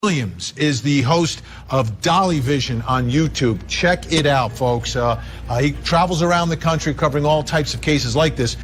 Williams is the host of Dolly Vision on YouTube. Check it out, folks. He travels around the country covering all types of cases like this.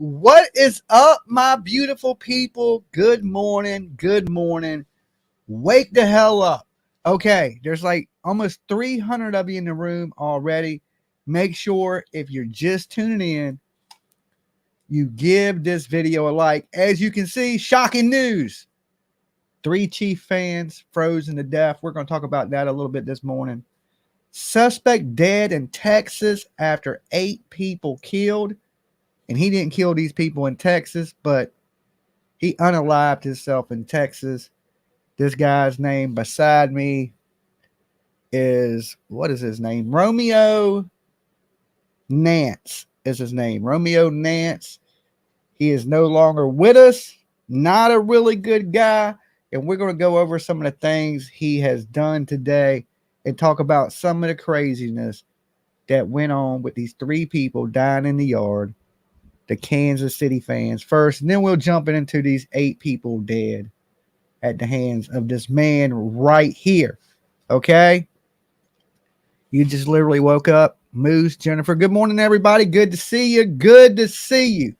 What is up, my beautiful people? Good morning. Good morning. Wake the hell up. Okay, there's like almost 300 of you in the room already. Make sure if you're just tuning in, you give this video a like. As you can see, shocking news. 3 Chief fans frozen to death. We're going to talk about that a little bit this morning. Suspect dead in Texas after 8 people killed. And he didn't kill these people in Texas, but he unalived himself in Texas. This guy's name beside me is, what is his name? Romeo Nance is his name. Romeo Nance. He is no longer with us. Not a really good guy. And we're going to go over some of the things he has done today and talk about some of the craziness that went on with these 3 people dying in the yard. The Kansas City fans first, and then we'll jump into these 8 people dead at the hands of this man right here. Okay? You just literally woke up. Moose, Jennifer, good morning, everybody. Good to see you. Good to see you.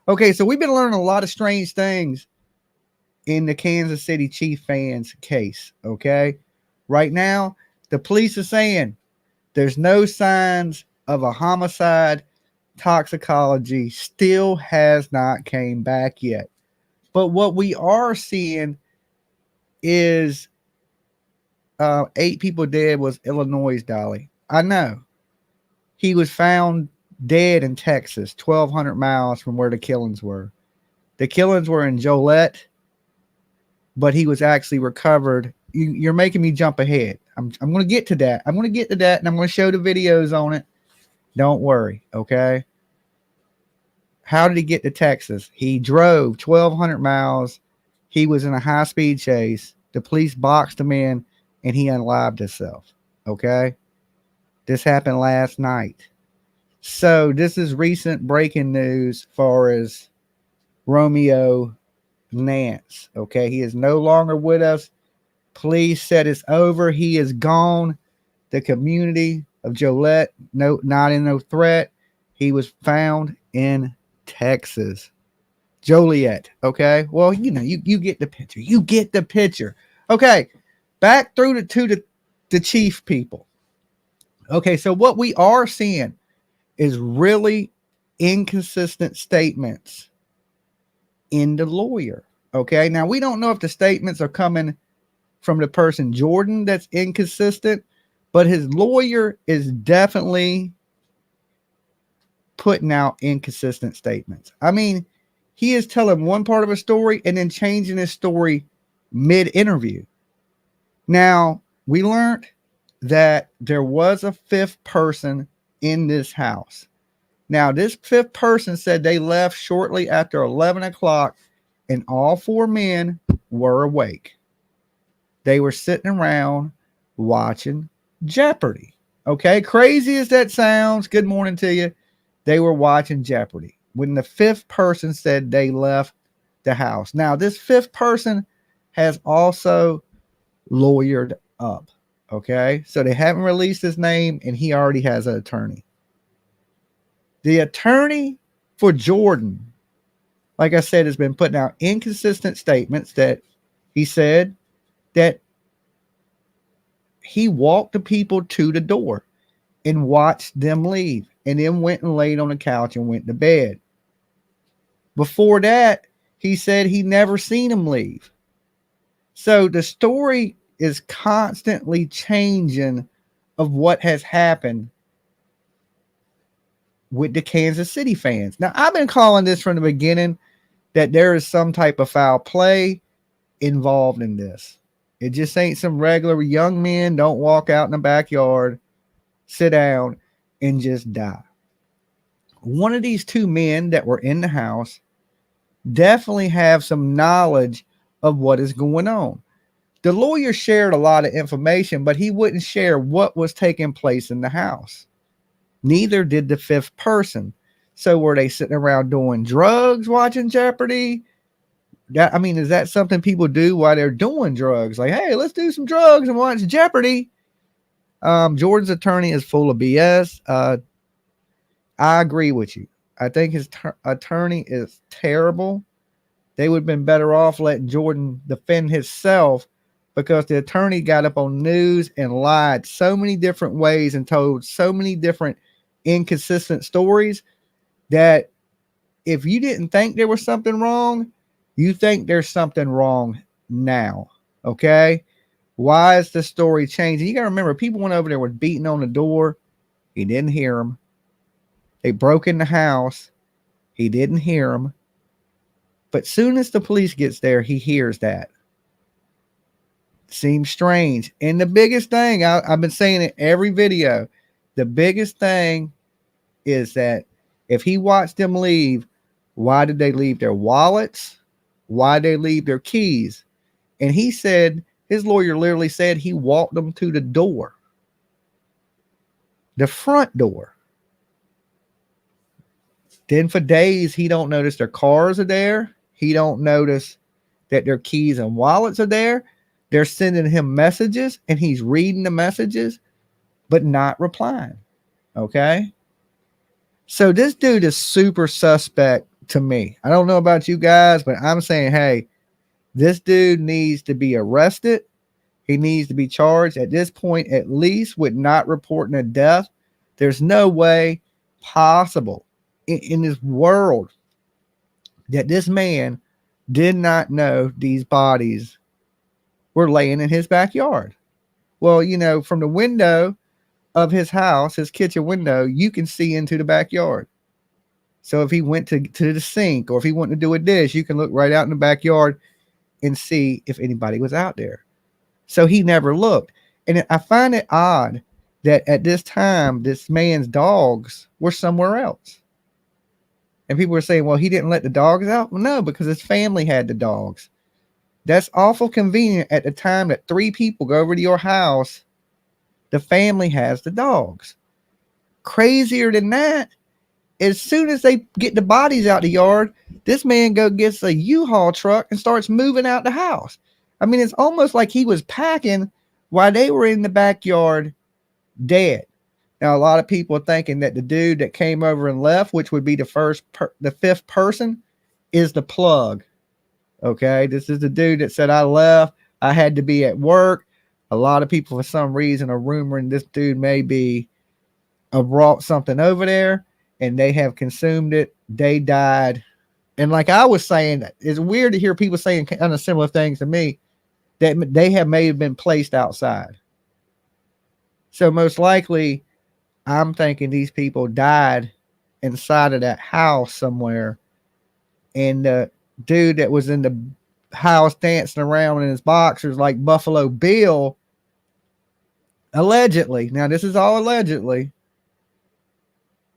Okay, so we've been learning a lot of strange things in the Kansas City Chief fans case. Okay. Right now, the police are saying there's no signs of a homicide. Toxicology still has not came back yet. But what we are seeing is 8 people dead was Illinois' Dolly. I know. He was found dead in Texas, 1,200 miles from where the killings were. The killings were in Joliet, but he was actually recovered. You're making me jump ahead. I'm going to get to that. I'm going to get to that, and I'm going to show the videos on it. Don't worry, okay? How did he get to Texas? He drove 1,200 miles. He was in a high-speed chase. The police boxed him in, and he unalived himself, okay? This happened last night. So this is recent breaking news as far as Romeo Nance, okay? He is no longer with us. Police said it's over. He is gone. The community of Joliet, not in no threat. He was found in Texas. Joliet, okay? Well, you know, you get the picture. You get the picture. Okay, back through to the chief people. Okay, so what we are seeing is really inconsistent statements in the lawyer. Okay, now we don't know if the statements are coming from the person Jordan that's inconsistent, but his lawyer is definitely putting out inconsistent statements. I mean, he is telling one part of a story and then changing his story mid-interview. Now, we learned that there was a 5th person in this house. Now, this 5th person said they left shortly after 11 o'clock and all 4 men were awake. They were sitting around watching Jeopardy. Okay, crazy as that sounds, good morning to you. They were watching Jeopardy when the 5th person said they left the house. Now, this 5th person has also lawyered up. Okay, so they haven't released his name and he already has an attorney. The attorney for Jordan, like I said, has been putting out inconsistent statements that he said that he walked the people to the door and watched them leave and then went and laid on the couch and went to bed. Before that, he said he never seen him leave. So the story is constantly changing of what has happened with the Kansas City fans. Now, I've been calling this from the beginning that there is some type of foul play involved in this. It just ain't some regular young men don't walk out in the backyard, sit down, and just die. One of these 2 men that were in the house definitely have some knowledge of what is going on. The lawyer shared a lot of information, but he wouldn't share what was taking place in the house. Neither did the 5th person. So were they sitting around doing drugs, watching Jeopardy? Is that something people do while they're doing drugs? Like, hey, let's do some drugs and watch Jeopardy. Jordan's attorney is full of BS. I agree with you. I think his attorney is terrible. They would have been better off letting Jordan defend himself, because the attorney got up on news and lied so many different ways and told so many different inconsistent stories that if you didn't think there was something wrong, you think there's something wrong now. Okay? Why is the story changing? You got to remember, people went over there, were beating on the door. He didn't hear them. They broke in the house. He didn't hear them. But soon as the police gets there, he hears that. Seems strange. And the biggest thing, I've been saying it every video, the biggest thing is that if he watched them leave, why did they leave their wallets? Why did they leave their keys? And he said, his lawyer literally said he walked them to the door. The front door. Then for days, he don't notice their cars are there. He don't notice that their keys and wallets are there. They're sending him messages and he's reading the messages, but not replying. Okay. So this dude is super suspect to me. I don't know about you guys, but I'm saying, hey, This dude needs to be arrested. He needs to be charged at this point, at least with not reporting a death. There's no way possible in this world that this man did not know these bodies were laying in his backyard. Well, you know, from the window of his house, his kitchen window, you can see into the backyard. So if he went to the sink, or if he went to do a dish, you can look right out in the backyard and see if anybody was out there. So he never looked. And I find it odd that at this time, this man's dogs were somewhere else. And people were saying, well, he didn't let the dogs out. Well, no, because his family had the dogs. That's awful convenient at the time that 3 people go over to your house. The family has the dogs. Crazier than that, as soon as they get the bodies out the yard, this man gets a U-Haul truck and starts moving out the house. I mean, it's almost like he was packing while they were in the backyard dead. Now, a lot of people are thinking that the dude that came over and left, which would be the 5th person, is the plug. Okay, this is the dude that said, I left. I had to be at work. A lot of people, for some reason, are rumoring this dude may be brought something over there, and they have consumed it. They died. And like I was saying, it's weird to hear people saying kind of similar things to me, that they may have been placed outside. So most likely, I'm thinking these people died inside of that house somewhere. And the dude that was in the house dancing around in his boxers like Buffalo Bill, allegedly, now this is all allegedly,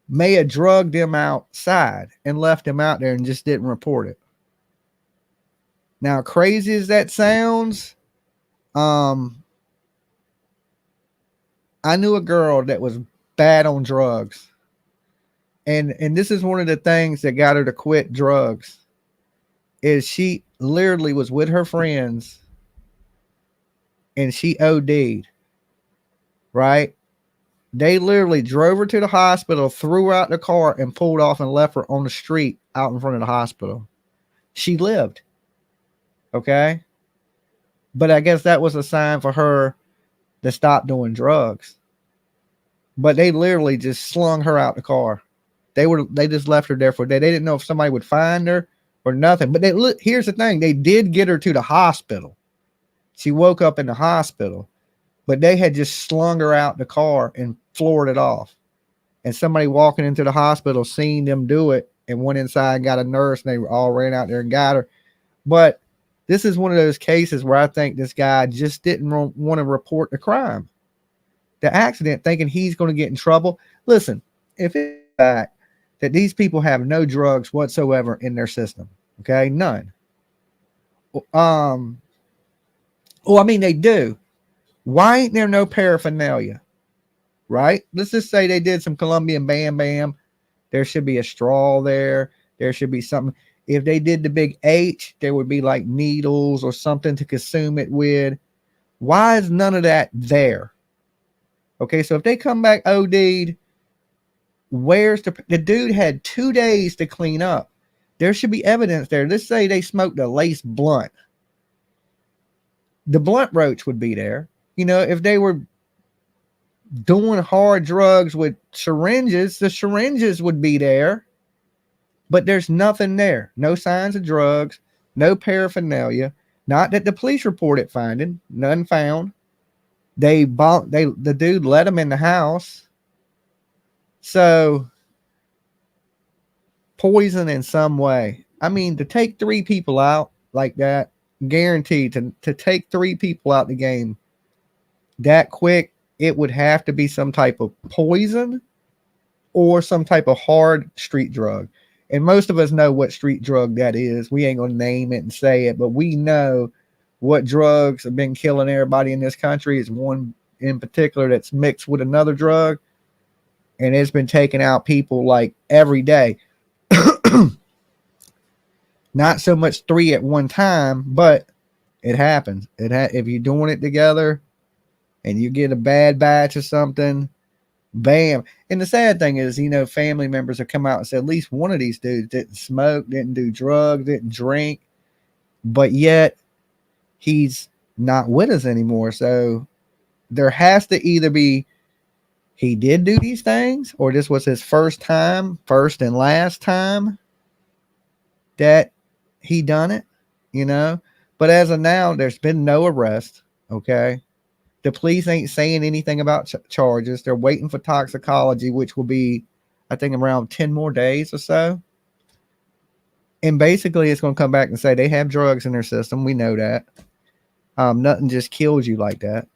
may have drugged him outside and left him out there and just didn't report it. Now, crazy as that sounds, I knew a girl that was bad on drugs. And this is one of the things that got her to quit drugs, is she literally was with her friends and she OD'd, right? They literally drove her to the hospital, threw her out the car, and pulled off and left her on the street out in front of the hospital. She lived. Okay? But I guess that was a sign for her to stop doing drugs. But they literally just slung her out the car. They just left her there for a day. They didn't know if somebody would find her or nothing. But here's the thing. They did get her to the hospital. She woke up in the hospital. But they had just slung her out the car and floored it off. And somebody walking into the hospital seen them do it and went inside and got a nurse, and they all ran out there and got her. But this is one of those cases where I think this guy just didn't want to report the crime, the accident, thinking he's going to get in trouble. Listen, if it's fact that these people have no drugs whatsoever in their system, okay, none. Well, I mean, they do. Why ain't there no paraphernalia? Right? Let's just say they did some Colombian Bam Bam. There should be a straw there. There should be something. If they did the big H, there would be like needles or something to consume it with. Why is none of that there? Okay, so if they come back OD'd, where's the dude had 2 days to clean up. There should be evidence there. Let's say they smoked a lace blunt. The blunt roach would be there. You know, if they were doing hard drugs with syringes, the syringes would be there. But there's nothing there. No signs of drugs, no paraphernalia. Not that the police reported finding. None found. The dude let him in the house. So, poison in some way. I mean, to take 3 people out like that, guaranteed to take 3 people out the game that quick, it would have to be some type of poison or some type of hard street drug. And most of us know what street drug that is. We ain't going to name it and say it, but we know what drugs have been killing everybody in this country. Is one in particular that's mixed with another drug, and it's been taking out people like every day. Not so much 3 at one time, but it happens. If you're doing it together and you get a bad batch or something, bam. And the sad thing is, you know, family members have come out and said at least one of these dudes didn't smoke, didn't do drugs, didn't drink, but yet he's not with us anymore. So there has to either be he did do these things, or this was his first and last time that he done it, you know. But as of now, there's been no arrest. Okay, the police ain't saying anything about charges. They're waiting for toxicology, which will be, I think, around 10 more days or so. And basically, it's going to come back and say they have drugs in their system. We know that. Nothing just kills you like that.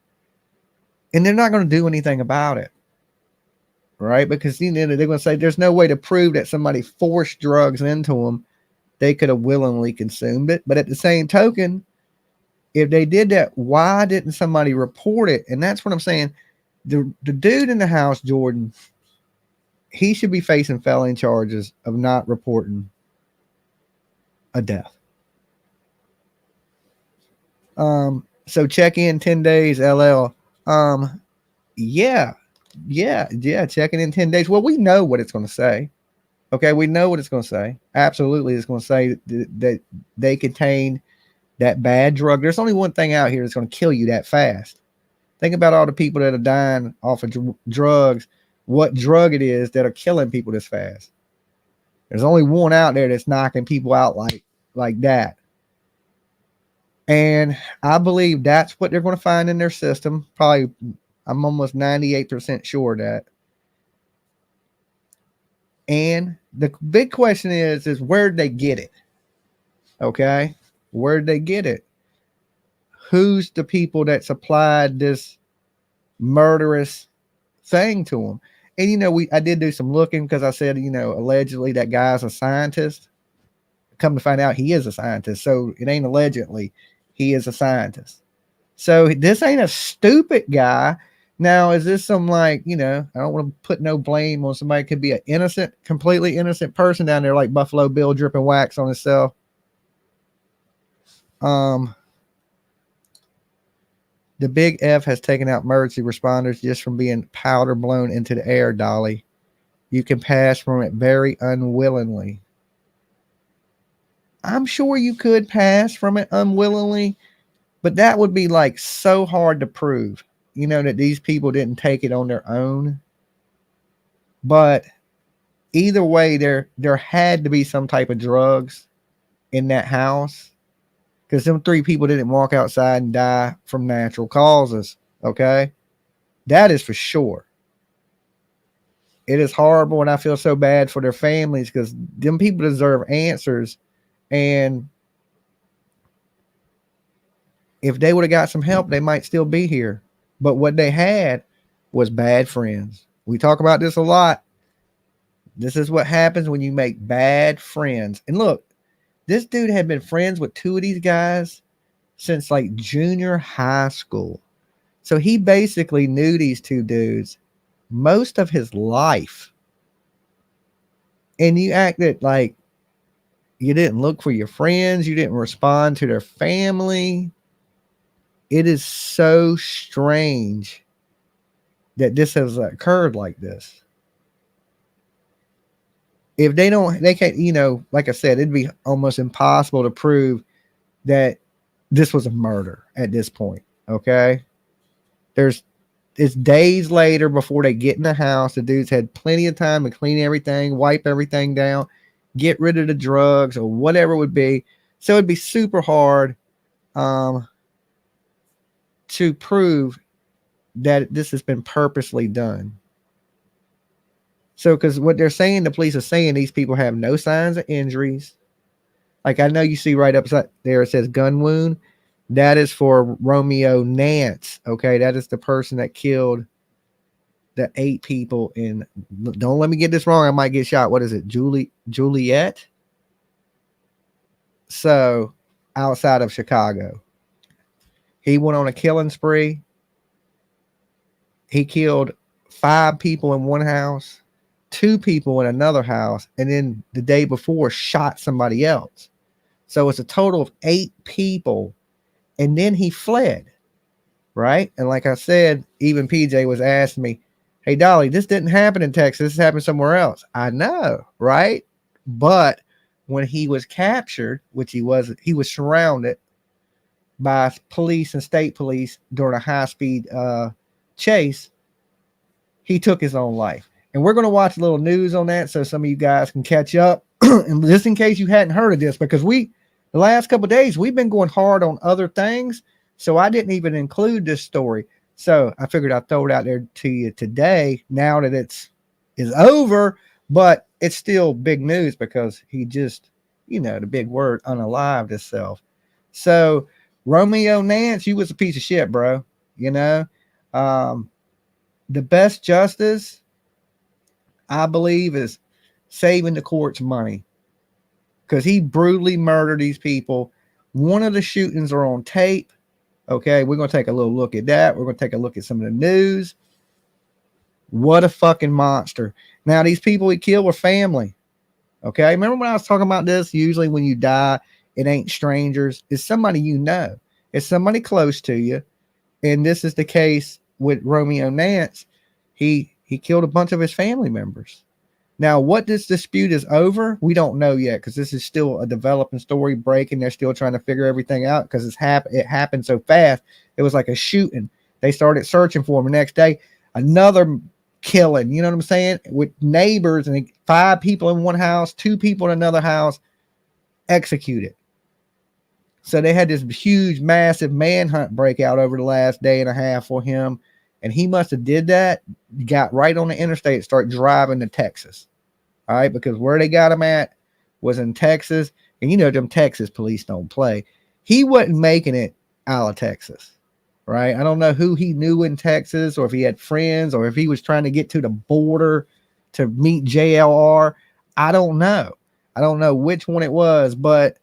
And they're not going to do anything about it. Right? Because they're going to say there's no way to prove that somebody forced drugs into them. They could have willingly consumed it. But at the same token, if they did that, why didn't somebody report it? And that's what I'm saying. The dude in the house, Jordan, he should be facing felony charges of not reporting a death. So check in 10 days, LL. Yeah, checking in 10 days. Well, we know what it's going to say. Okay, we know what it's going to say. Absolutely, it's going to say that they contain that bad drug. There's only one thing out here that's going to kill you that fast. Think about all the people that are dying off of drugs. What drug it is that are killing people this fast. There's only one out there that's knocking people out like that. And I believe that's what they're going to find in their system. Probably, I'm almost 98% sure of that. And the big question is where'd they get it? Okay. Where'd they get it? Who's the people that supplied this murderous thing to them? And, I did do some looking because I said, allegedly that guy's a scientist. Come to find out he is a scientist. So it ain't allegedly, he is a scientist. So this ain't a stupid guy. Now, is this some I don't want to put no blame on somebody. It could be an completely innocent person down there like Buffalo Bill dripping wax on himself. The Big F has taken out emergency responders just from being powder blown into the air, Dolly. You can pass from it very unwillingly. I'm sure you could pass from it unwillingly, but that would be so hard to prove, that these people didn't take it on their own. But either way, there had to be some type of drugs in that house. Because them 3 people didn't walk outside and die from natural causes. Okay. That is for sure. It is horrible. And I feel so bad for their families because them people deserve answers. And if they would have got some help, they might still be here. But what they had was bad friends. We talk about this a lot. This is what happens when you make bad friends. And look, this dude had been friends with 2 of these guys since junior high school. So he basically knew these 2 dudes most of his life. And you acted like you didn't look for your friends. You didn't respond to their family. It is so strange that this has occurred like this. If they can't, like I said, it'd be almost impossible to prove that this was a murder at this point. Okay. It's days later before they get in the house. The dudes had plenty of time to clean everything, wipe everything down, get rid of the drugs or whatever it would be. So it'd be super hard to prove that this has been purposely done. So, because what they're saying, the police are saying these people have no signs of injuries. I know you see right up there, it says gun wound. That is for Romeo Nance. Okay. That is the person that killed the 8 people in, don't let me get this wrong. I might get shot. What is it? Juliet. So outside of Chicago, he went on a killing spree. He killed 5 people in one house, 2 people in another house, and then the day before shot somebody else. So it's a total of 8 people. And then he fled, right? And like I said, even PJ was asking me, hey, Dolly, this didn't happen in Texas. This happened somewhere else. I know, right? But when he was captured, which he was surrounded, by police and state police during a high-speed chase, he took his own life. And we're going to watch a little news on that so some of you guys can catch up. And just in case you hadn't heard of this, because the last couple of days, we've been going hard on other things. So I didn't even include this story. So I figured I'd throw it out there to you today, now that it's over, but it's still big news because he just, the big word, unalived himself. So Romeo Nance, you was a piece of shit, bro. The best justice, I believe, is saving the court's money, because he brutally murdered these people. One of the shootings are on tape. Okay, we're going to take a little look at that. We're going to take a look at some of the news. What a fucking monster. Now, these people he killed were family. Okay, remember when I was talking about this? Usually when you die, it ain't strangers. It's somebody you know. It's somebody close to you. And this is the case with Romeo Nance. He killed a bunch of his family members. Now, what this dispute is over, we don't know yet, because this is still a developing story, breaking. They're still trying to figure everything out because it happened so fast. It was like a shooting. They started searching for him. The next day, another killing, you know what I'm saying, with neighbors, and 5 people in one house, 2 people in another house, executed. So they had this huge, massive manhunt breakout over the last day and a half for him. And he must have did that, got right on the interstate, start driving to Texas. All right, because where they got him at was in Texas. And them Texas police don't play. He wasn't making it out of Texas, right? I don't know who he knew in Texas, or if he had friends, or if he was trying to get to the border to meet JLR. I don't know. I don't know which one it was, but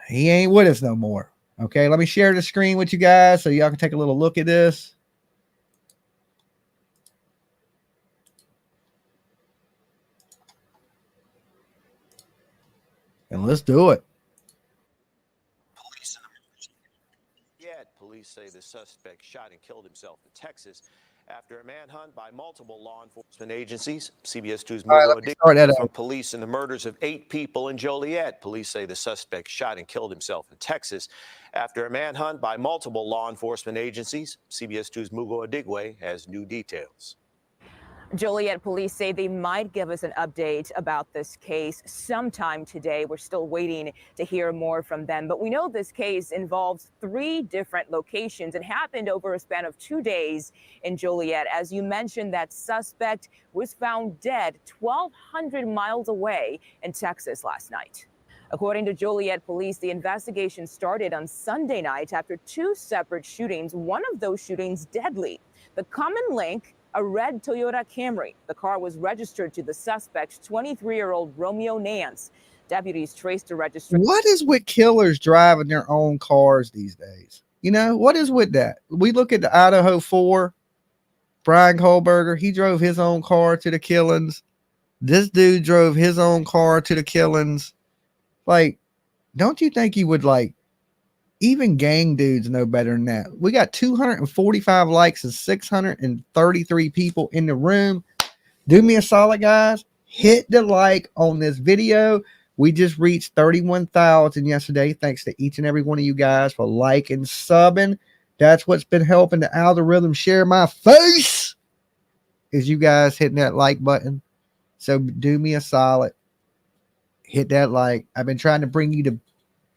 he ain't with us no more. Okay, let me share the screen with you guys so y'all can take a little look at this. And let's do it. Police say the suspect shot and killed himself in Texas after a manhunt by multiple law enforcement agencies. CBS 2's from police in the murders of 8 people in Joliet. Police say the suspect shot and killed himself in Texas after a manhunt by multiple law enforcement agencies. CBS 2's Mugo Adigwe has new details. Joliet police say they might give us an update about this case sometime today. We're still waiting to hear more from them. But we know this case involves 3 different locations and happened over a span of 2 days in Joliet. As you mentioned, that suspect was found dead 1,200 miles away in Texas last night. According to Joliet police, the investigation started on Sunday night after 2 separate shootings, one of those shootings deadly. The common link, a red Toyota Camry. The car was registered to the suspect, 23-year-old Romeo Nance. Deputies traced the registration. What is with killers driving their own cars these days? What is with that? We look at the Idaho 4, Brian Kohlberger. He drove his own car to the killings. This dude drove his own car to the killings. Like, don't you think you would, even gang dudes know better than that? We got 245 likes and 633 people in the room. Do me a solid, guys. Hit the like on this video. We just reached 31,000 yesterday. Thanks to each and every one of you guys for liking, subbing. That's what's been helping the algorithm share my face, is you guys hitting that like button. So do me a solid. Hit that like. I've been trying to bring you the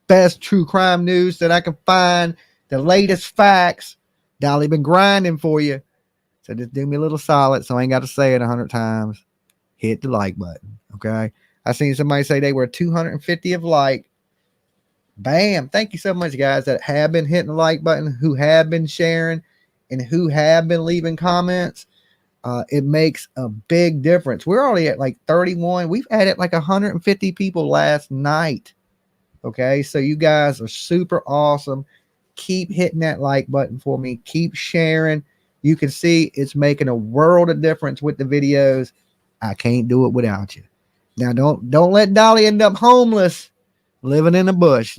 best true crime news that I can find, the latest facts. Dolly been grinding for you. So just do me a little solid so I ain't got to say it 100 times. Hit the like button, okay? I seen somebody say they were 250 of like. Bam. Thank you so much, guys, that have been hitting the like button, who have been sharing, and who have been leaving comments. It makes a big difference. We're already at 31. We've added 150 people last night. Okay, so you guys are super awesome. Keep hitting that like button for me. Keep sharing. You can see it's making a world of difference with the videos. I can't do it without you. Now, don't let Dolly end up homeless, living in a bush.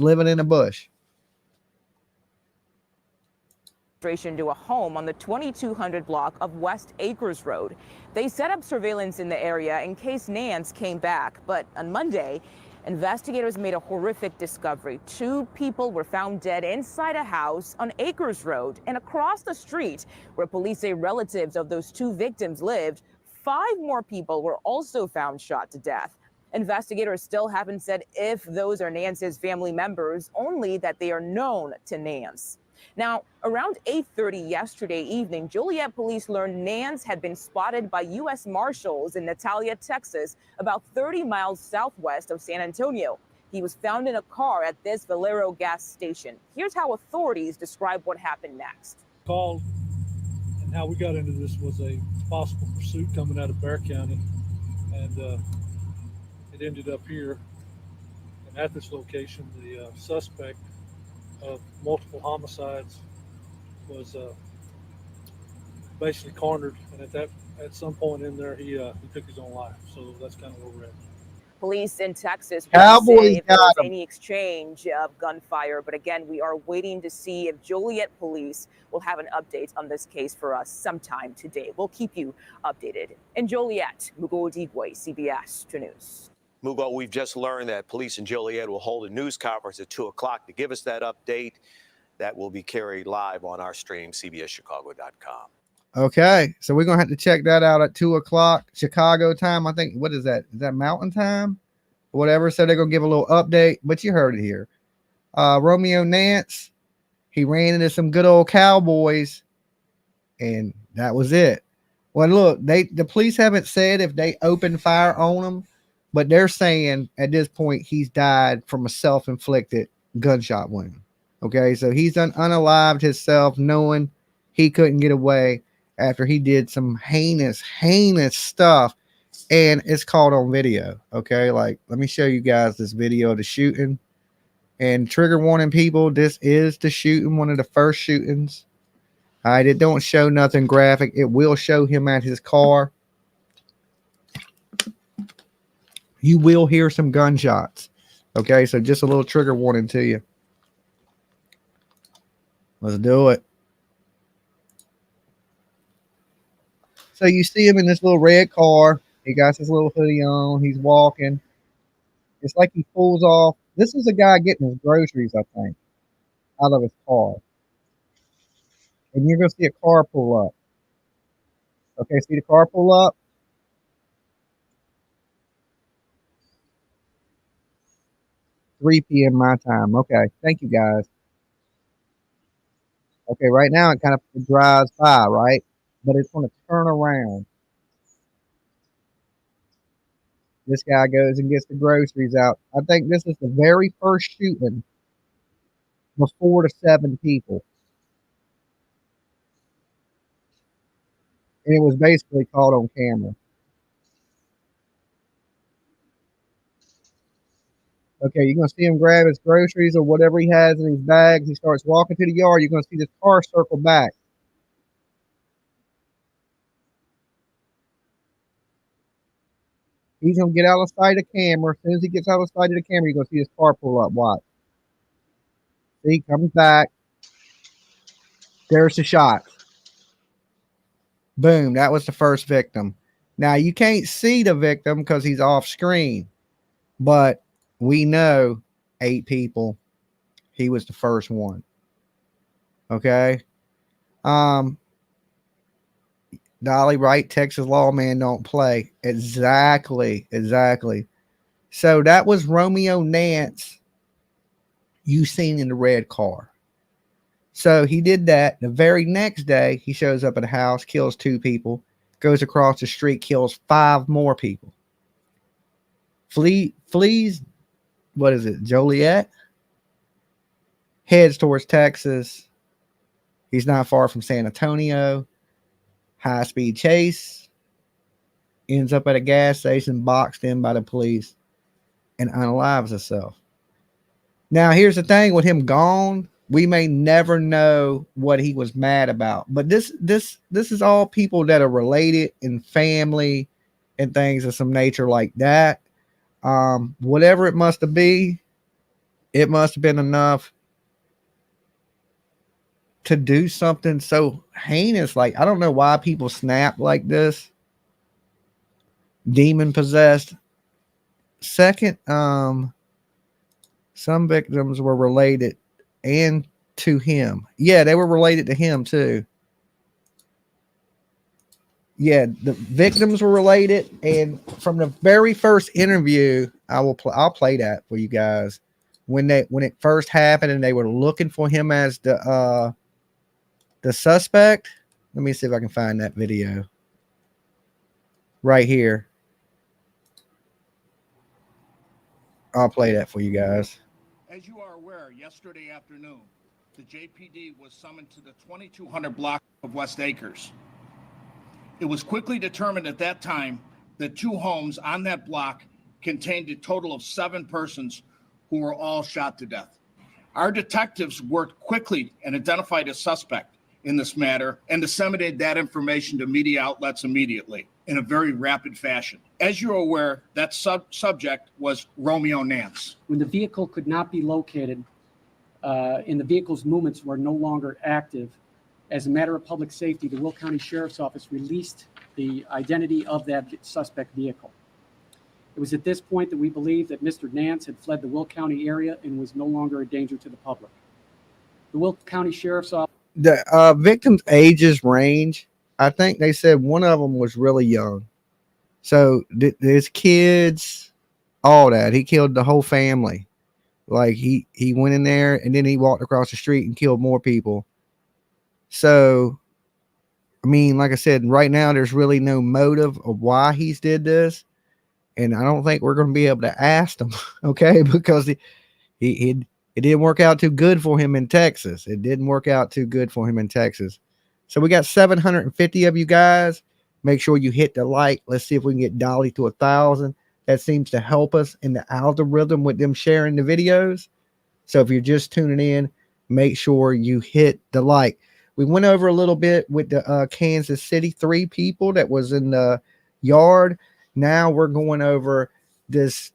To a home on the 2200 block of West Acres Road. They set up surveillance in the area in case Nance came back, but on Monday, investigators made a horrific discovery. 2 people were found dead inside a house on Acres Road, and across the street where police say relatives of those 2 victims lived, 5 more people were also found shot to death. Investigators still haven't said if those are Nance's family members, only that they are known to Nance. Now, around 8:30 yesterday evening, Joliet police learned Nance had been spotted by U.S. Marshals in Natalia, Texas, about 30 miles southwest of San Antonio. He was found in a car at this Valero gas station. Here's how authorities describe what happened next. Called, and how we got into this was a possible pursuit coming out of Bear County, and it ended up here. And at this location, the suspect of multiple homicides was basically cornered, and at some point in there, he took his own life. So that's kind of where we're at. Police in Texas Cowboys say if there was got 'em. any exchange of gunfire, but again, we are waiting to see if Joliet police will have an update on this case for us sometime today. We'll keep you updated. In Joliet, Mugo Odigwe, CBS 2 News. Mugo, we've just learned that police in Joliet will hold a news conference at 2 o'clock to give us that update. That will be carried live on our stream, cbschicago.com. Okay, so we're gonna have to check that out at 2 o'clock Chicago time. I think, what is that? Is that Mountain Time? Whatever. So they're gonna give a little update, but you heard it here. Romeo Nance, he ran into some good old cowboys, and that was it. Well, look, the police haven't said if they opened fire on him, but they're saying at this point he's died from a self-inflicted gunshot wound. Okay, so he's unalived himself, knowing he couldn't get away after he did some heinous stuff, and it's caught on video. Okay, like, let me show you guys this video of the shooting. And trigger warning, people, this is the shooting, one of the first shootings. All right, it don't show nothing graphic. It will show him at his car. You will hear some gunshots. Okay, so just a little trigger warning to you. Let's do it. So you see him in this little red car. He got his little hoodie on. He's walking. It's like he pulls off. This is a guy getting his groceries, I think, out of his car. And you're going to see a car pull up. Okay, see the car pull up? $3 p.m. my time. Okay, thank you guys. Okay, right now it kind of drives by, right? But it's going to turn around. This guy goes and gets the groceries out. I think this is the very first shooting with 4 to 7 people. And it was basically caught on camera. Okay, you're going to see him grab his groceries or whatever he has in his bags. He starts walking to the yard. You're going to see this car circle back. He's going to get out of sight of camera. As soon as he gets out of sight of the camera, you're going to see his car pull up. Watch. See, he comes back. There's the shot. Boom. That was the first victim. Now, you can't see the victim because he's off screen. But we know 8 people. He was the first one. Okay. Dolly, right? Texas lawman don't play. Exactly. So that was Romeo Nance you seen in the red car. So he did that. The very next day, he shows up at a house, kills 2 people, goes across the street, kills 5 more people. Flees, what is it, Joliet? Heads towards Texas. He's not far from San Antonio. High-speed chase. Ends up at a gas station, boxed in by the police, and unalives himself. Now, here's the thing with him gone. We may never know what he was mad about. But this is all people that are related in family and things of some nature like that. Whatever it must have been, it must have been enough to do something so heinous. Like, I don't know why people snap like this. Demon possessed. second, some victims were related and to him. Yeah, they were related to him too. Yeah, the victims were related, and from the very first interview, I'll play that for you guys. When it first happened and they were looking for him as the suspect. Let me see if I can find that video. Right here. I'll play that for you guys. As you are aware, yesterday afternoon, the JPD was summoned to the 2200 block of West Acres. It was quickly determined at that time that 2 homes on that block contained a total of 7 persons who were all shot to death. Our detectives worked quickly and identified a suspect in this matter and disseminated that information to media outlets immediately in a very rapid fashion. As you're aware, that subject was Romeo Nance. When the vehicle could not be located and the vehicle's movements were no longer active, as a matter of public safety, the Will County Sheriff's Office released the identity of that suspect vehicle. It was at this point that we believed that Mr. Nance had fled the Will County area and was no longer a danger to the public. The Will County Sheriff's Office. The victims' ages range. I think they said one of them was really young. So his kids, all that. He killed the whole family. Like he went in there and then he walked across the street and killed more people. So, I mean, like I said, right now there's really no motive of why he's did this. And I don't think we're going to be able to ask him, okay? Because it didn't work out too good for him in Texas. It didn't work out too good for him in Texas. So we got 750 of you guys. Make sure you hit the like. Let's see if we can get Dolly to 1,000. That seems to help us in the algorithm with them sharing the videos. So if you're just tuning in, make sure you hit the like. We went over a little bit with the Kansas City 3 people that was in the yard. Now we're going over this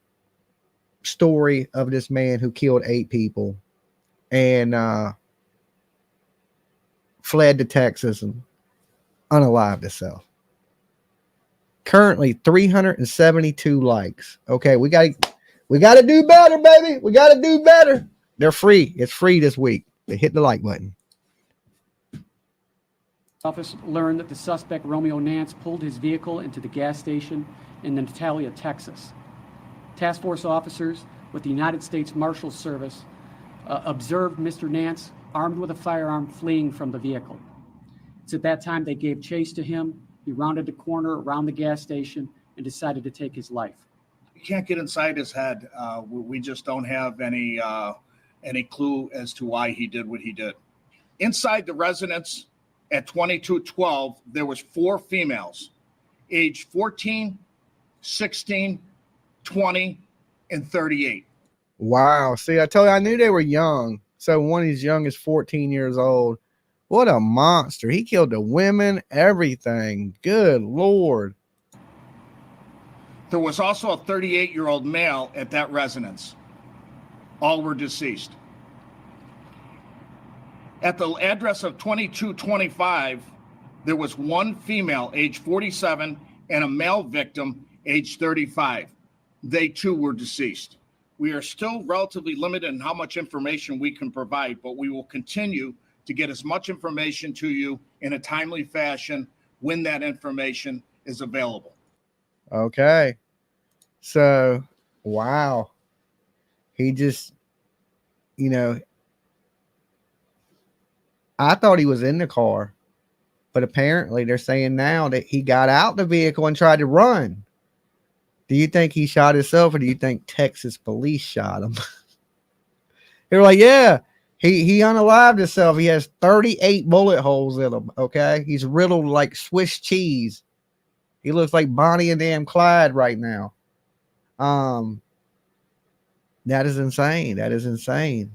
story of this man who killed 8 people and fled to Texas and unalived himself. Currently 372 likes. Okay, we got to do better, baby. We got to do better. They're free. It's free this week. They hit the like button. Office learned that the suspect, Romeo Nance, pulled his vehicle into the gas station in Natalia, Texas. Task force officers with the United States Marshal Service observed Mr. Nance armed with a firearm fleeing from the vehicle. It's at that time they gave chase to him. He rounded the corner around the gas station and decided to take his life. You can't get inside his head. We just don't have any clue as to why he did what he did. Inside the residence at 2212, there was 4 females, age 14, 16, 20, and 38. Wow. See, I told you, I knew they were young. So one as young as 14 years old. What a monster. He killed the women, everything. Good Lord. There was also a 38-year-old male at that residence. All were deceased. At the address of 2225, there was 1 female, age 47, and a male victim, age 35. They too were deceased. We are still relatively limited in how much information we can provide, but we will continue to get as much information to you in a timely fashion when that information is available. Okay. So, wow. He just, I thought he was in the car, but apparently they're saying now that he got out the vehicle and tried to run. Do you think he shot himself, or do you think Texas police shot him? They were like, yeah, he unalived himself. He has 38 bullet holes in him. Okay. He's riddled like Swiss cheese. He looks like Bonnie and damn Clyde right now. That is insane. That is insane.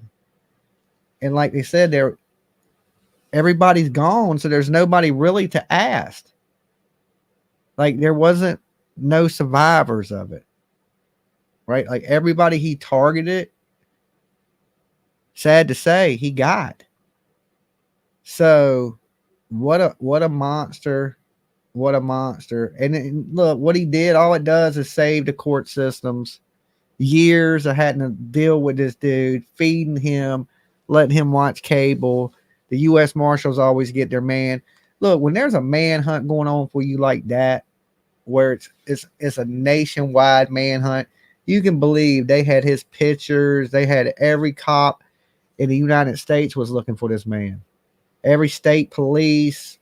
And like they said, everybody's gone, so there's nobody really to ask. Like there wasn't no survivors of it, right? Like everybody he targeted, sad to say, he got. So what a monster. What a monster. And look, what he did, all it does is save the court systems. years of having to deal with this dude, feeding him, letting him watch cable. The U.S. Marshals always get their man. Look, when there's a manhunt going on for you like that, where it's a nationwide manhunt, you can believe they had his pictures. They had every cop in the United States was looking for this man. Every state police.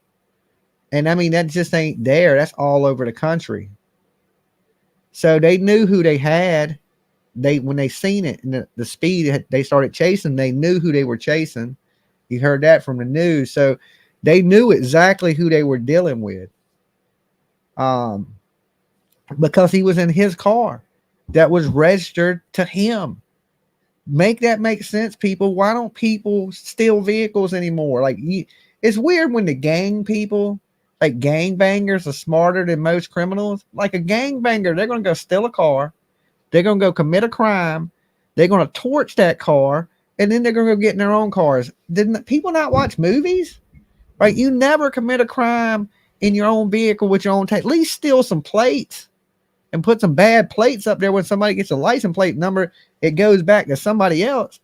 And I mean, that just ain't there. That's all over the country. So they knew who they had. When they seen it and the speed they started chasing, they knew who they were chasing. You heard that from the news. So they knew exactly who they were dealing with. Because he was in his car that was registered to him. Make that make sense, people. Why don't people steal vehicles anymore? Like, it's weird when the gang people, like gangbangers, are smarter than most criminals. Like a gangbanger, they're going to go steal a car. They're going to go commit a crime. They're going to torch that car. And then they're going to go get in their own cars. Didn't people not watch movies? Right? You never commit a crime in your own vehicle with your own at least steal some plates and put some bad plates up there. When somebody gets a license plate number, it goes back to somebody else.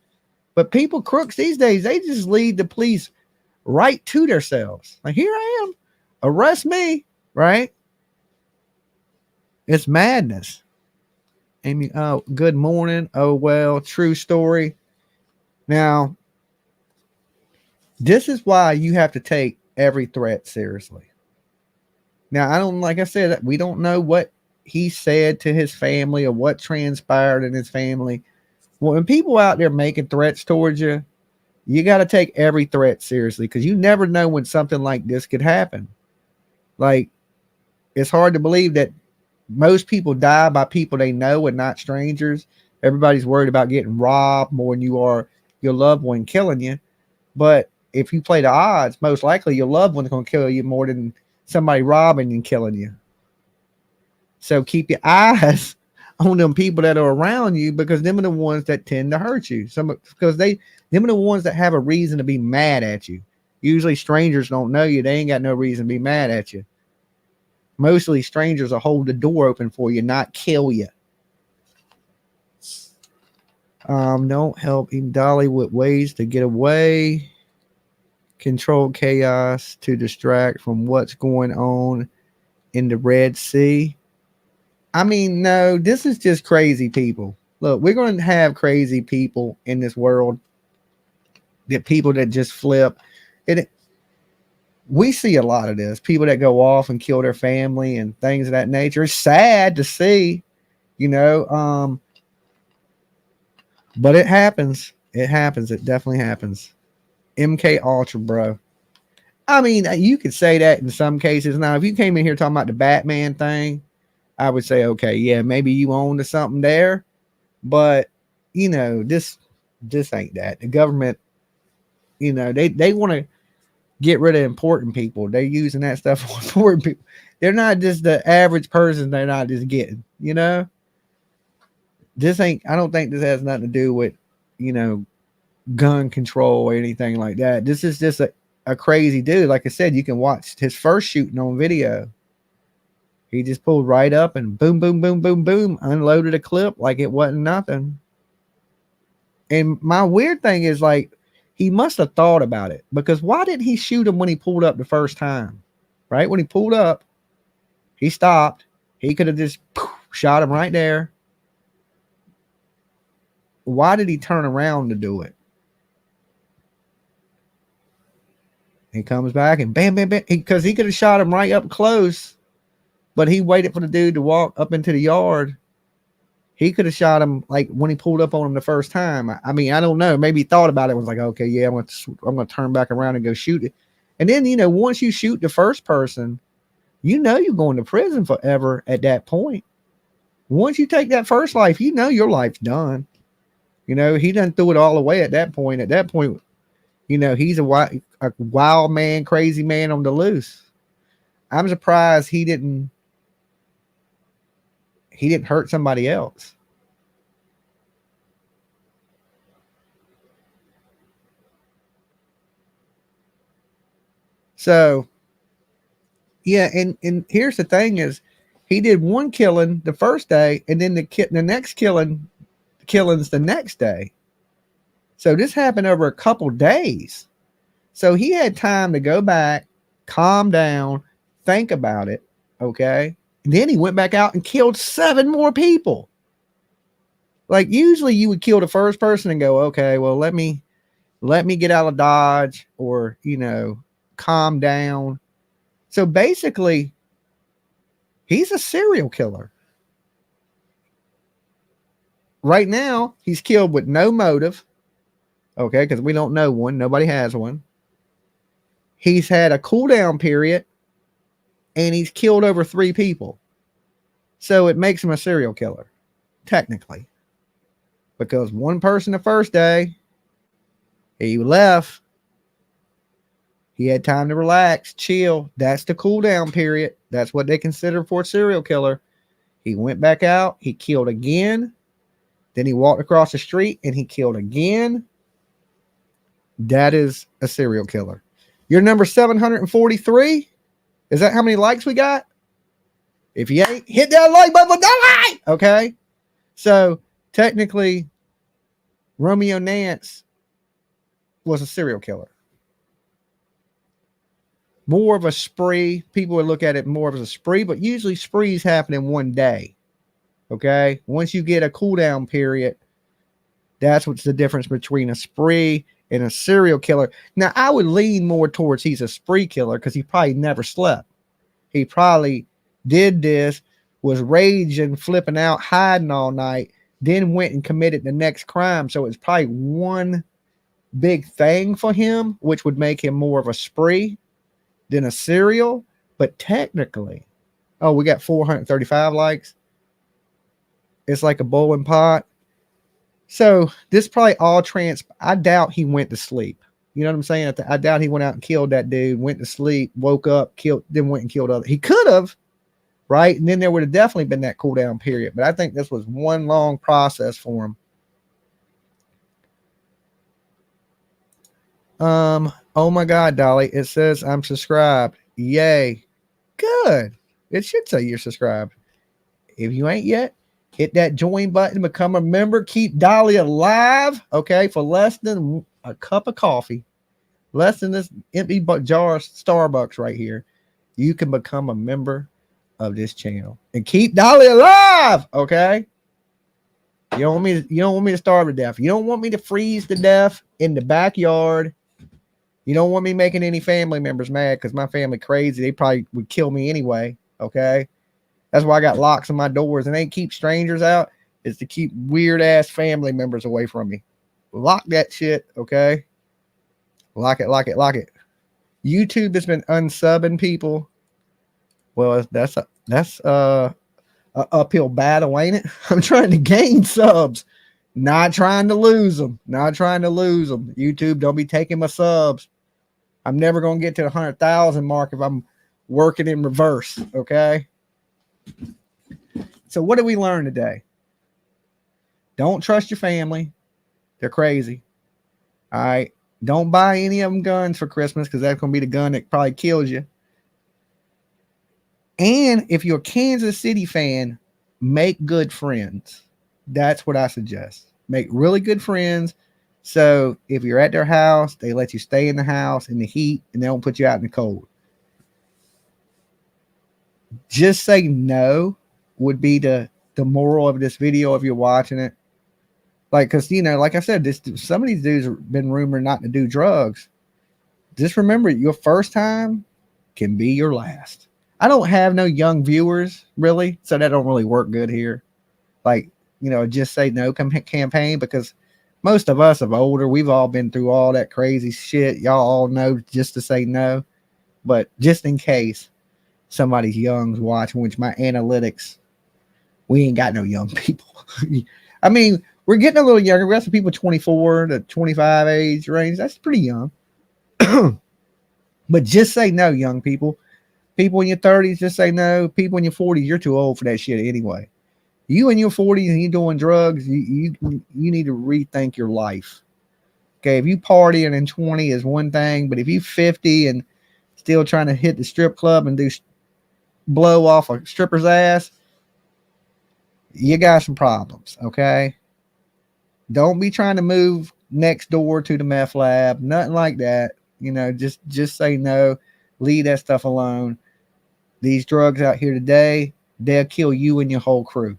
But people, crooks these days, they just lead the police right to themselves. Like, here I am, arrest me, right? It's madness. Amy, oh, good morning. Oh, well, true story. Now, this is why you have to take every threat seriously. Now, like I said, we don't know what he said to his family or what transpired in his family. Well, when people out there making threats towards you, you got to take every threat seriously, because you never know when something like this could happen. Like, it's hard to believe that most people die by people they know and not strangers. Everybody's worried about getting robbed more than you are your loved one killing you. But if you play the odds, most likely your loved one's going to kill you more than somebody robbing and killing you. So keep your eyes on them people that are around you, because them are the ones that tend to hurt you. Because them are the ones that have a reason to be mad at you. Usually strangers don't know you. They ain't got no reason to be mad at you. Mostly strangers will hold the door open for you, not kill you. Don't help in Dolly with ways to get away. Control chaos to distract from what's going on in the Red Sea. I mean, no, this is just crazy people. Look, we're going to have crazy people in this world. That people that just flip. We see a lot of this. People that go off and kill their family and things of that nature. It's sad to see, but it happens. It happens. It definitely happens. MK Ultra, bro. I mean, you could say that in some cases. Now, if you came in here talking about the Batman thing, I would say, okay, yeah, maybe you own to something there. But, this ain't that. The government, they want to get rid of important people. They're using that stuff for important people. They're not just the average person. They're not just getting, I don't think this has nothing to do with, gun control or anything like that. This is just a crazy dude. Like I said, you can watch his first shooting on video. He just pulled right up and boom, boom, boom, boom, boom, unloaded a clip like it wasn't nothing. And my weird thing is, like, he must have thought about it, because why didn't he shoot him when he pulled up the first time? Right? When he pulled up, he stopped. He could have just shot him right there. Why did he turn around to do it? He comes back and bam, bam, bam. Because he could have shot him right up close, but he waited for the dude to walk up into the yard. He could have shot him like when he pulled up on him the first time. I mean, I don't know. Maybe he thought about it and was like, okay, yeah, I'm going to turn back around and go shoot it. And then, once you shoot the first person, you're going to prison forever at that point. Once you take that first life, your life's done. He done threw it all away at that point. At that point, he's a wild man, crazy man on the loose. I'm surprised he didn't hurt somebody else. So, yeah, and here's the thing is, he did one killing the first day, and then the next killing killings the next day. So this happened over a couple days. So he had time to go back, calm down, think about it. Okay. And then he went back out and killed 7 more people. Like usually you would kill the first person and go, okay, well, let me get out of Dodge, or, you know, calm down. So basically, he's a serial killer. Right now, he's killed with no motive. Okay, because we don't know one. Nobody has one. He's had a cool down period, and he's killed over 3 people. So it makes him a serial killer, technically. Because one person the first day, he left. He had time to relax, chill. That's the cool down period. That's what they consider for a serial killer. He went back out. He killed again. Then he walked across the street and he killed again. That is a serial killer. Your number 743. Is that how many likes we got? If you ain't, hit that like button. Like. Okay. So technically, Romeo Nance was a serial killer. More of a spree. People would look at it more of a spree, but usually sprees happen in one day. Okay. Once you get a cool down period, that's what's the difference between a spree and a serial killer. Now, I would lean more towards he's a spree killer because he probably never slept. He probably did this, was raging, flipping out, hiding all night, then went and committed the next crime. So it's probably one big thing for him, which would make him more of a spree than a serial. But technically, oh, we got 435 likes. It's like a bowling pot. So this probably all I doubt he went to sleep. You know what I'm saying? I doubt he went out and killed that dude, went to sleep, woke up, killed, then went and killed other. He could have, right? And then there would have definitely been that cool down period. But I think this was one long process for him. Oh my God, Dolly. It says I'm subscribed. Yay. Good. It should say you're subscribed. If you ain't yet, hit that join button, become a member, keep Dolly alive. Okay. For less than a cup of coffee, less than this empty jar of Starbucks right here, you can become a member of this channel and keep Dolly alive. Okay. You don't want me to starve to death. You don't want me to freeze to death in the backyard. You don't want me making any family members mad because my family crazy. They probably would kill me anyway. Okay. That's why I got locks on my doors, and ain't keep strangers out. Is to keep weird ass family members away from me. Lock that shit. Okay. Lock it, lock it, lock it. YouTube has been unsubbing people. Well, that's a uphill battle, ain't it? I'm trying to gain subs, not trying to lose them. Not trying to lose them. YouTube, don't be taking my subs. I'm never going to get to the 100,000 mark if I'm working in reverse. Okay. So what did we learn today? Don't trust your family. They're crazy. All right. Don't buy any of them guns for Christmas because that's going to be the gun that probably kills you. And if you're a Kansas City fan, make good friends. That's what I suggest. Make really good friends. So if you're at their house, they let you stay in the house in the heat and they don't put you out in the cold. Just say no would be the moral of this video if you're watching it. Like, because, you know, like I said, some of these dudes have been rumored not to do drugs. Just remember, your first time can be your last. I don't have no young viewers, really, so that don't really work good here. Like, you know, just say no campaign, because most of us are older. We've all been through all that crazy shit. Y'all all know just to say no. But just in case somebody's young's watching, which my analytics, we ain't got no young people. I mean, we're getting a little younger. We got some people 24 to 25 age range. That's pretty young. But just say no, young people. People in your 30s, just say no. People in your 40s, you're too old for that shit anyway. You in your 40s and you doing drugs, you need to rethink your life. Okay, if you partying in 20 is one thing, but if you 50 and still trying to hit the strip club and blow off a stripper's ass, you got some problems. Okay, Don't be trying to move next door to the meth lab, nothing like that. Just say no, leave that stuff alone. These drugs out here today, they'll kill you and your whole crew.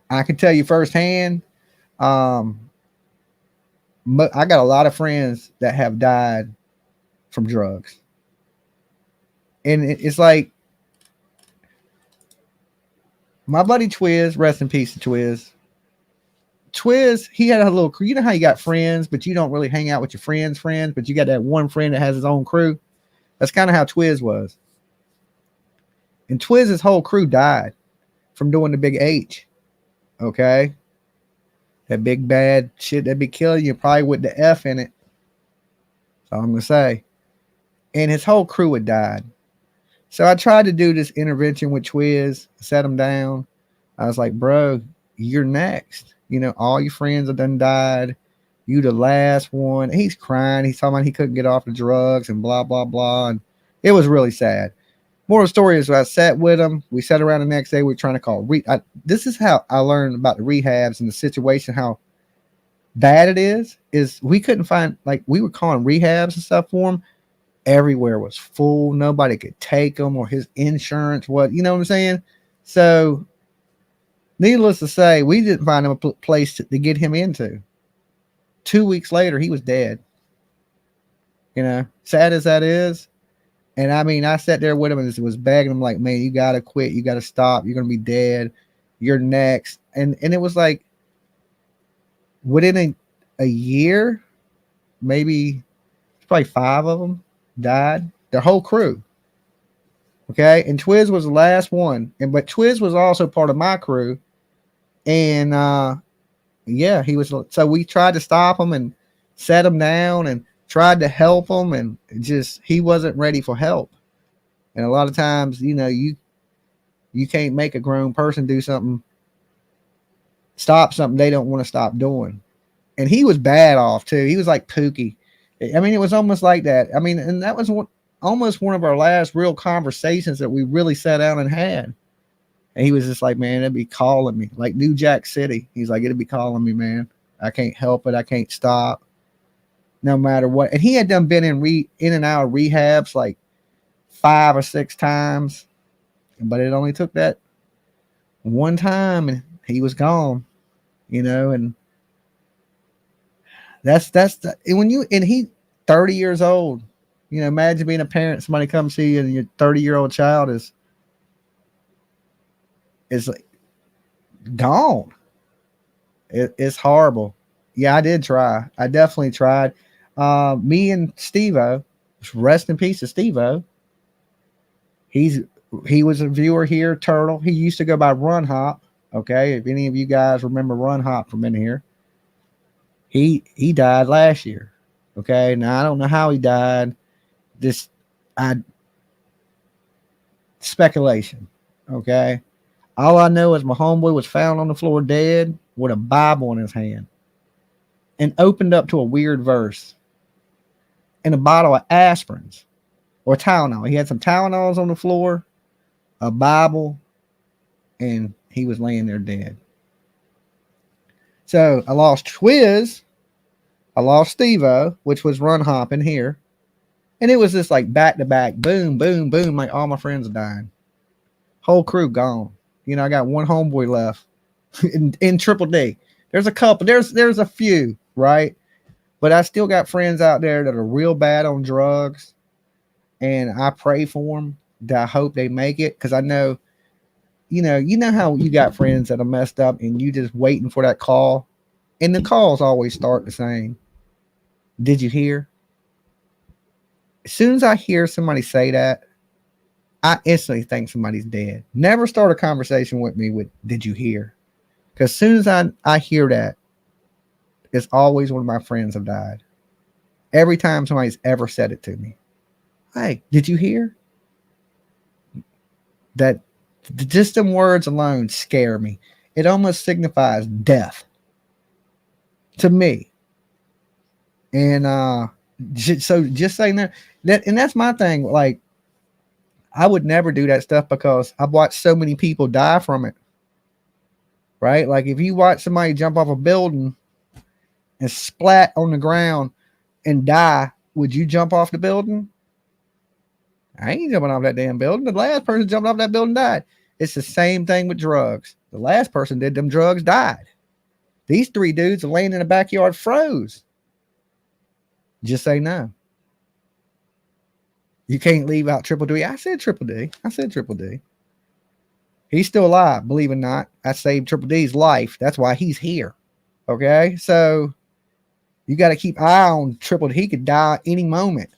I can tell you firsthand. I got a lot of friends that have died from drugs, and it's like my buddy Twiz, rest in peace to Twiz. Twiz, he had a little crew. You know how you got friends, but you don't really hang out with your friends, but you got that one friend that has his own crew. That's kind of how Twiz was. And Twiz's whole crew died from doing the big H. Okay? That big bad shit that be killing you, probably with the F in it. That's all I'm going to say. And his whole crew had died. So I tried to do this intervention with Twiz, set him down. I was like, bro, you're next. All your friends have done died. You the last one. He's crying. He's talking about he couldn't get off the drugs and blah, blah, blah. And it was really sad. More of the story is I sat with him. We sat around the next day. We were trying to call. This is how I learned about the rehabs and the situation, how bad it is we couldn't find, like, we were calling rehabs and stuff for him. Everywhere was full. Nobody could take him, or his insurance was, you know what I'm saying? So needless to say, we didn't find him a place to get him into. 2 weeks later, he was dead. Sad as that is. And I mean, I sat there with him and was begging him, like, man, you got to quit. You got to stop. You're going to be dead. You're next. And it was like within a year, maybe probably 5 of them died. Their whole crew. Okay. And Twiz was the last one. But Twiz was also part of my crew. And yeah, he was. So we tried to stop him and set him down and tried to help him, and he wasn't ready for help. And a lot of times, you can't make a grown person do something, stop something they don't want to stop doing. And he was bad off too. He was like Pookie. I mean, it was almost like that. I mean, and that was almost one of our last real conversations that we really sat down and had. And he was just like, man, it'd be calling me, like New Jack City. He's like, it'd be calling me, man. I can't help it. I can't stop, no matter what. And he had been in and out of rehabs like 5 or 6 times, but it only took that one time, and he was gone. And that's he 30 years old. Imagine being a parent. Somebody comes see you, and your 30-year-old child is like gone. It's horrible. Yeah, I did try. I definitely tried. Me and Steve-O, rest in peace to Steve-O. He was a viewer here, Turtle. He used to go by Run Hop. Okay, if any of you guys remember Run Hop from in here, he died last year. Okay, now I don't know how he died. Speculation. Okay. All I know is my homeboy was found on the floor dead with a Bible in his hand and opened up to a weird verse and a bottle of aspirins or Tylenol. He had some Tylenols on the floor, a Bible, and he was laying there dead. So I lost Twiz. I lost Steve-O, which was Run Hopping here. And it was just like back to back, boom, boom, boom, like all my friends are dying. Whole crew gone. I got one homeboy left in Triple D. There's a couple. There's a few, right? But I still got friends out there that are real bad on drugs, and I pray for them. That I hope they make it, because I know, you know how you got friends that are messed up, and you just waiting for that call, and the calls always start the same. Did you hear? As soon as I hear somebody say that, I instantly think somebody's dead. Never start a conversation with me with, did you hear? Because as soon as I hear that, it's always one of my friends have died. Every time somebody's ever said it to me. Hey, did you hear? That just them words alone scare me. It almost signifies death to me. And so just saying that, and that's my thing. Like, I would never do that stuff because I've watched so many people die from it. right? Like if you watch somebody jump off a building and splat on the ground and die, would you jump off the building? I ain't jumping off that damn building. The last person jumped off that building died. It's the same thing with drugs. The last person did them drugs died. These 3 dudes are laying in the backyard froze. Just say no. You can't leave out Triple D. I said Triple D. I said Triple D. He's still alive, believe it or not. I saved Triple D's life. That's why he's here. Okay? So you got to keep eye on Triple D. He could die any moment.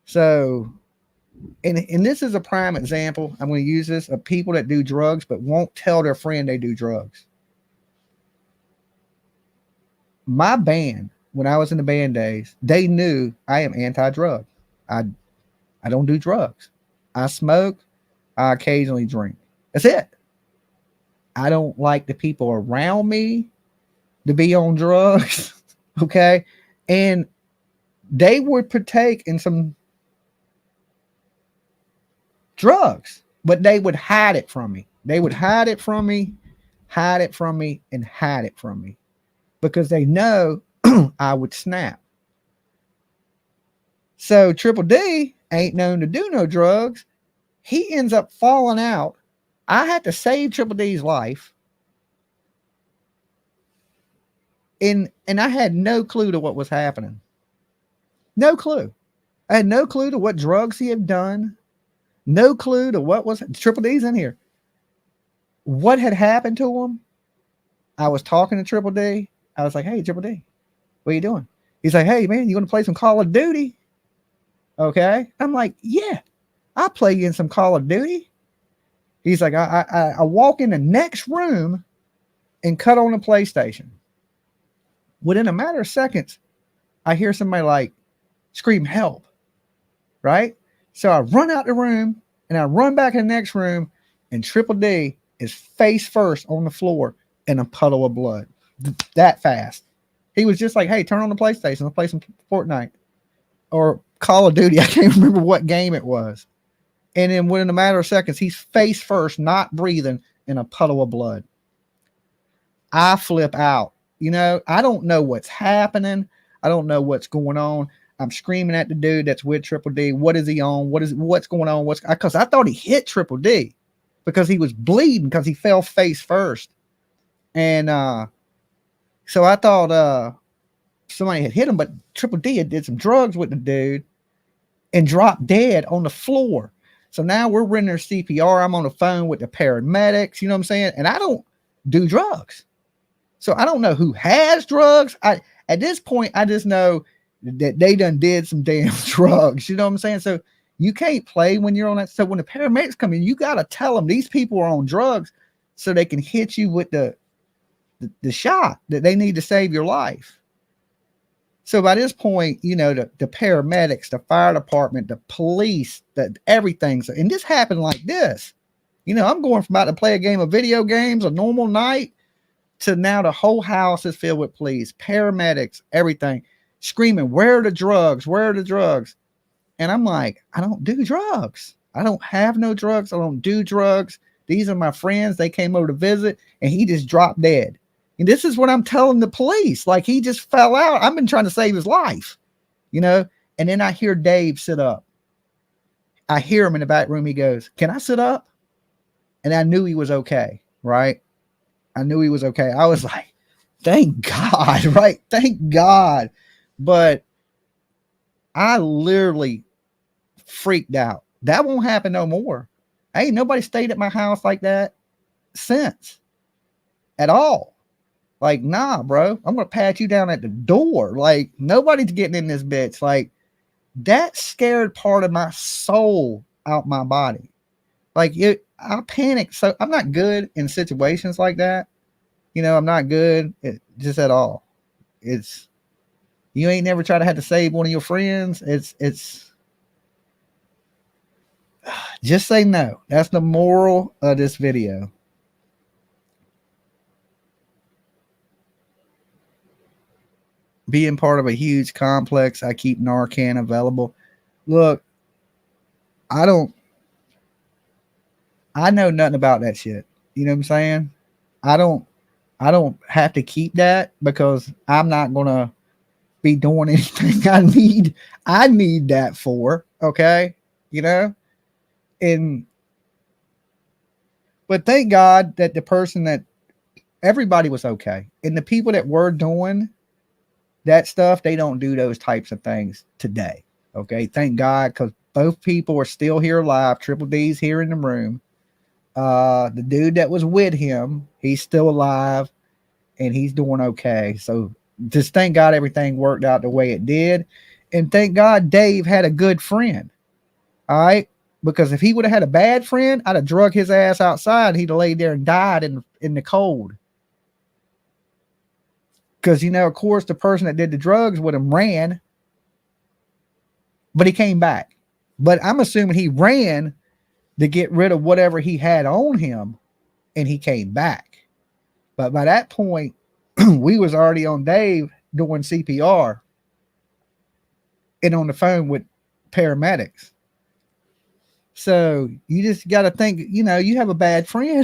So, and this is a prime example. I'm going to use this of people that do drugs but won't tell their friend they do drugs. My band, when I was in the band days, they knew I am anti-drug. I don't do drugs. I smoke. I occasionally drink. That's it. I don't like the people around me to be on drugs. Okay. And they would partake in some drugs, but they would hide it from me. They would hide it from me, hide it from me, and hide it from me because they know I would snap. So Triple D ain't known to do no drugs. He ends up falling out. I had to save Triple D's life. And I had no clue to what was happening. No clue. I had no clue to what drugs he had done. No clue to what was Triple D's in here. What had happened to him? I was talking to Triple D. I was like, hey, Triple D, what are you doing? He's like, hey, man, you want to play some Call of Duty? Okay. I'm like, yeah, I'll play you in some Call of Duty. He's like, I walk in the next room and cut on the PlayStation. Within a matter of seconds, I hear somebody like scream, help. Right? So I run out the room and I run back in the next room, and Triple D is face first on the floor in a puddle of blood. That fast. He was just like, hey, turn on the PlayStation. Let's play some Fortnite or Call of Duty. I can't remember what game it was. And then within a matter of seconds, he's face first, not breathing, in a puddle of blood. I flip out. You know, I don't know what's happening. I don't know what's going on. I'm screaming at the dude that's with Triple D. What is he on? What's going on? Because I thought he hit Triple D because he was bleeding because he fell face first. And so I thought somebody had hit him, but Triple D had did some drugs with the dude and dropped dead on the floor. So now we're rendering CPR. I'm on the phone with the paramedics, you know what I'm saying? And I don't do drugs. So I don't know who has drugs. At this point, I just know that they done did some damn drugs. You know what I'm saying? So you can't play when you're on that. So when the paramedics come in, you got to tell them these people are on drugs so they can hit you with the shot that they need to save your life. So by this point, you know, the paramedics, the fire department, the police, everything. So, and this happened like this. You know, I'm going from about to play a game of video games, a normal night, to now the whole house is filled with police, paramedics, everything, screaming, where are the drugs? Where are the drugs? And I'm like, I don't do drugs. I don't have no drugs. I don't do drugs. These are my friends. They came over to visit, and he just dropped dead. And this is what I'm telling the police. Like, he just fell out. I've been trying to save his life, you know? And then I hear Dave sit up. I hear him in the back room. He goes, can I sit up? And I knew he was okay, right? I knew he was okay. I was like, thank God, right? Thank God. But I literally freaked out. That won't happen no more. Ain't nobody stayed at my house like that since at all. Like, nah, bro, I'm going to pat you down at the door. Like, nobody's getting in this bitch. Like, that scared part of my soul out my body. Like, I panicked. So I'm not good in situations like that. You know, I'm not good just at all. You ain't never tried to have to save one of your friends. It's just say no. That's the moral of this video. Being part of a huge complex, I keep Narcan available. Look, I know nothing about that shit. You know what I'm saying? I don't have to keep that because I'm not gonna be doing anything I need that for. Okay. You know? But thank God that the person that everybody was okay. And the people that were doing that stuff, they don't do those types of things today. Okay. Thank God, because both people are still here alive. Triple D's here in the room. The dude that was with him, he's still alive and he's doing okay. So just thank God everything worked out the way it did. And thank God Dave had a good friend. All right. Because if he would have had a bad friend, I'd have drug his ass outside. He'd have laid there and died in the cold. Because, you know, of course, the person that did the drugs with him ran, but he came back. But I'm assuming he ran to get rid of whatever he had on him, and he came back. But by that point, we was already on Dave doing CPR and on the phone with paramedics. So you just got to think, you know, you have a bad friend,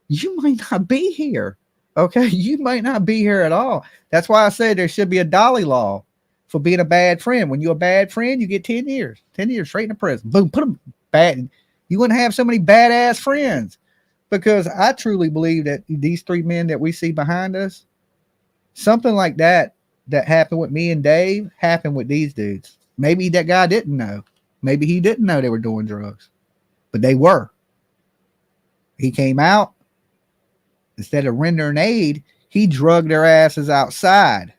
you might not be here. Okay. You might not be here at all. That's why I said there should be a DOLLY law for being a bad friend. When you're a bad friend, you get 10 years straight into prison. Boom, put them bad. You wouldn't have so many badass friends, because I truly believe that these three men that we see behind us, something like that happened with me and Dave happened with these dudes. Maybe that guy didn't know. Maybe he didn't know they were doing drugs, but they were. He came out. Instead of rendering aid, he drugged their asses outside.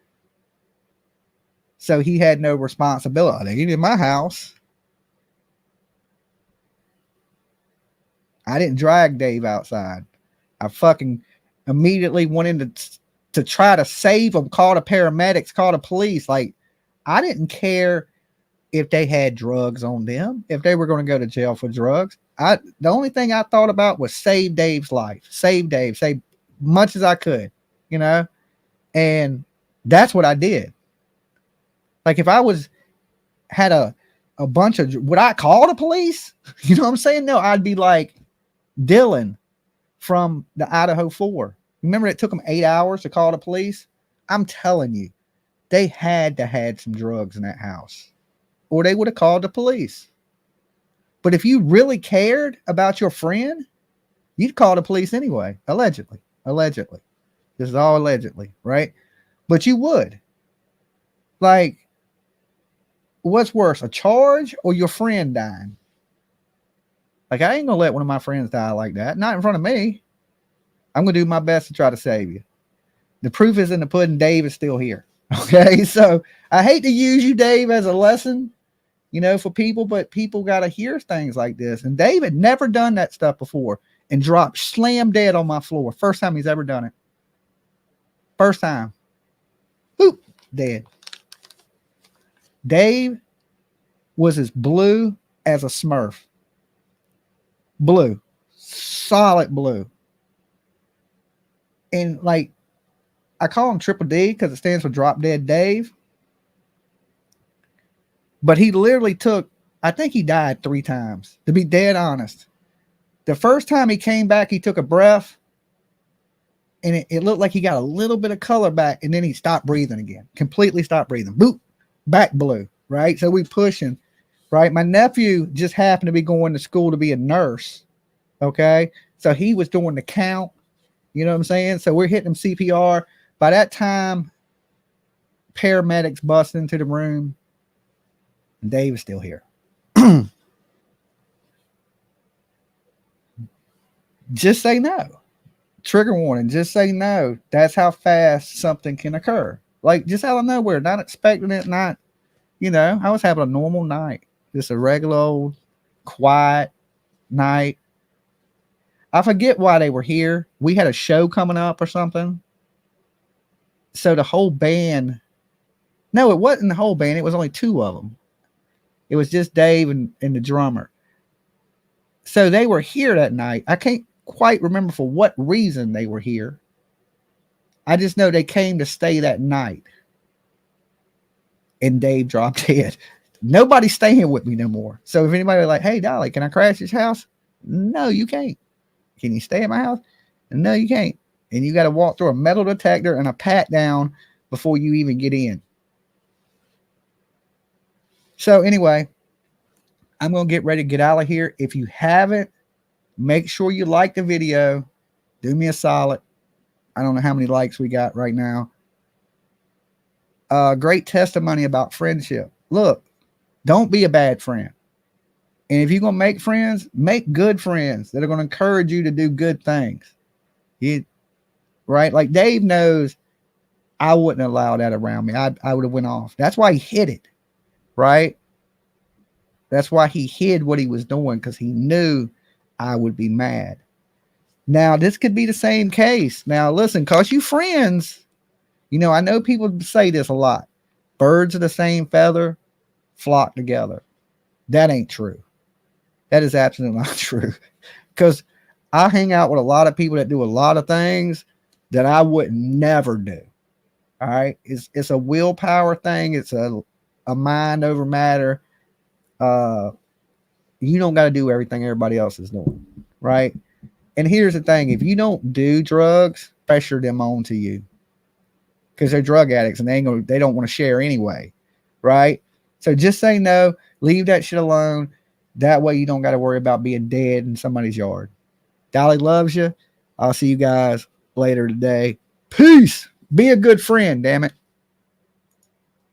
So he had no responsibility. They in my house. I didn't drag Dave outside. I fucking immediately went in to try to save him, call the paramedics, call the police. Like, I didn't care if they had drugs on them, if they were going to go to jail for drugs. The only thing I thought about was save Dave's life, save Dave, save much as I could, you know? And that's what I did. Like, if I had a bunch of, would I call the police? You know what I'm saying? No, I'd be like Dylan from the Idaho 4. Remember it took them 8 hours to call the police? I'm telling you, they had to have some drugs in that house, or they would have called the police. But if you really cared about your friend, you'd call the police anyway. Allegedly. This is all allegedly, right? But you would. Like, what's worse, a charge or your friend dying? Like, I ain't gonna let one of my friends die like that. Not in front of me. I'm gonna do my best to try to save you. The proof is in the pudding. Dave is still here. Okay, so I hate to use you, Dave, as a lesson, you know, for people, but people got to hear things like this. And Dave had never done that stuff before and dropped slam dead on my floor. First time he's ever done it. First time. Boop, dead. Dave was as blue as a Smurf. Blue. Solid blue. And like, I call him Triple D because it stands for Drop Dead Dave. But he literally took, I think he died 3 times, to be dead honest. The first time he came back, he took a breath, and it looked like he got a little bit of color back, and then he stopped breathing again. Completely stopped breathing. Boop, back blue, right? So we pushing, right? My nephew just happened to be going to school to be a nurse, okay? So he was doing the count, you know what I'm saying? So we're hitting him CPR. By that time, paramedics busted into the room, and Dave is still here. Just say no. Trigger warning, just say no. That's how fast something can occur. Like, just out of nowhere, not expecting it, not, you know, I was having a normal night. Just a regular old quiet night. I forget why they were here. We had a show coming up or something. So the whole band, no, it wasn't the whole band. It was only 2 of them. It was just Dave and the drummer. So they were here that night. I can't quite remember for what reason they were here. I just know they came to stay that night. And Dave dropped dead. Nobody's staying with me no more. So if anybody was like, hey, Dolly, can I crash this house? No, you can't. Can you stay at my house? No, you can't. And you got to walk through a metal detector and a pat down before you even get in. So anyway, I'm going to get ready to get out of here. If you haven't, make sure you like the video. Do me a solid. I don't know how many likes we got right now. Great testimony about friendship. Look, don't be a bad friend. And if you're going to make friends, make good friends that are going to encourage you to do good things. Right? Like Dave knows I wouldn't allow that around me. I would have went off. That's why he hid it. Right? That's why he hid what he was doing, because he knew I would be mad. Now, this could be the same case. Now, listen, because you friends, you know, I know people say this a lot. Birds of the same feather flock together. That ain't true. That is absolutely not true. Because I hang out with a lot of people that do a lot of things that I would never do. All right. It's a willpower thing. It's a mind over matter. You don't got to do everything everybody else is doing. Right. And here's the thing. If you don't do drugs, pressure them on to you. Because they're drug addicts and they don't want to share anyway. Right. So just say no. Leave that shit alone. That way you don't got to worry about being dead in somebody's yard. Dolly loves you. I'll see you guys later today. Peace. Be a good friend, damn it.